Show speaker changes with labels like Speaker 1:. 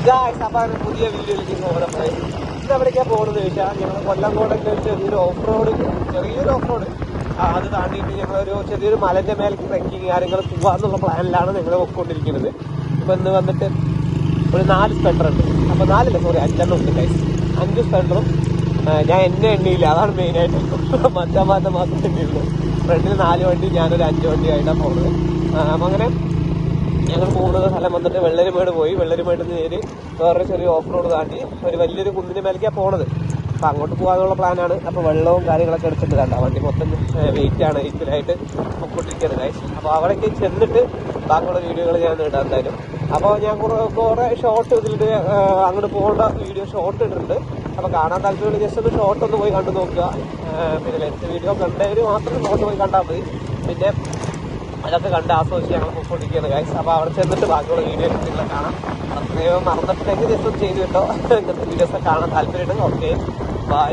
Speaker 1: അപ്പൊ പുതിയ വീഡിയോയിലേക്ക് പോകുന്നത് ഇത് എവിടേക്കാണ് പോകുന്നത് ചോദിച്ചാൽ ഞങ്ങൾ കൊല്ലംകോടൊക്കെ ചെറിയൊരു ഓഫ് റോഡ് അത് താണ്ടിയിട്ട് ഞങ്ങളൊരു ചെറിയൊരു മലന്റെ മേലേക്ക് ട്രെക്കിങ് കാര്യങ്ങൾ പോകാന്നുള്ള പ്ലാനിലാണ് ഞങ്ങൾ പോയിക്കൊണ്ടിരിക്കുന്നത്. ഇപ്പൊ ഇന്ന് വന്നിട്ട് ഒരു 4 സ്പെൻഡർ ഉണ്ട്. അപ്പൊ 5 ഉണ്ട് ഗൈസ്. 5 സ്പെൻഡറും ഞാൻ എന്നെ എണ്ണിയില്ല, അതാണ് മെയിനായിട്ട്. മച്ചാമാറ്റം മാത്രമേ എണ്ണിയുള്ളൂ. ഫ്രണ്ടിൽ 4 വണ്ടി, ഞാനൊരു 5 വണ്ടി ആയിട്ടാണ് പോകുന്നത്. അപ്പം അങ്ങനെ ഞങ്ങൾ പോകുന്നത് സ്ഥലം വന്നിട്ട് വെള്ളരിമേട് പോയി. വെള്ളരിമേട് നേരി വേറൊരു ചെറിയ ഓഫ് റോഡ് താണ്ടി ഒരു വലിയൊരു കുന്നിന് മേലേക്കാണ് പോണത്. അപ്പം അങ്ങോട്ട് പോകാനുള്ള പ്ലാനാണ്. അപ്പോൾ വെള്ളവും കാര്യങ്ങളൊക്കെ എടുത്തിട്ട് കണ്ട വണ്ടി മൊത്തം വെയിറ്റാണ്, വെയിറ്റിലായിട്ട് പൊക്കോട്ടിരിക്കുന്നത് ഗൈസ്. അപ്പോൾ അവിടേക്ക് ചെന്നിട്ട് ബാക്കിയുള്ള വീഡിയോകൾ ഞാൻ ഇടാം എന്തായാലും. അപ്പോൾ ഞാൻ കുറേ ഷോർട്ട് ഇതിലിട്ട് അങ്ങോട്ട് പോകേണ്ട വീഡിയോ ഷോർട്ട് ഇട്ടിട്ടുണ്ട്. അപ്പോൾ കാണാൻ താല്പര്യമുള്ള ജസ്റ്റ് ഒന്ന് ഷോർട്ട് ഒന്ന് പോയി കണ്ടു നോക്കുക. പിന്നെ ലെങ്ത് വീഡിയോ കണ്ടവർ മാത്രം ഷോർട്ട് പോയി കണ്ടാൽ മതി. പിന്നെ അതൊക്കെ കണ്ട് ആസ്വദിച്ച് ഞങ്ങൾ പൊക്കോണ്ടിരിക്കുകയാണ് ഗൈസ്. അപ്പോൾ അവിടെ ചെന്നിട്ട് ബാക്കിയുള്ള വീഡിയോ നിങ്ങളെ കാണാം. അത്രയോ മറന്നിട്ടുണ്ടെങ്കിൽ ജസ്റ്റ് ഒന്ന് ചെയ്ത് കേട്ടോ. ഇങ്ങനത്തെ വീഡിയോസൊക്കെ കാണാൻ താല്പര്യമുണ്ട്. Okay, by.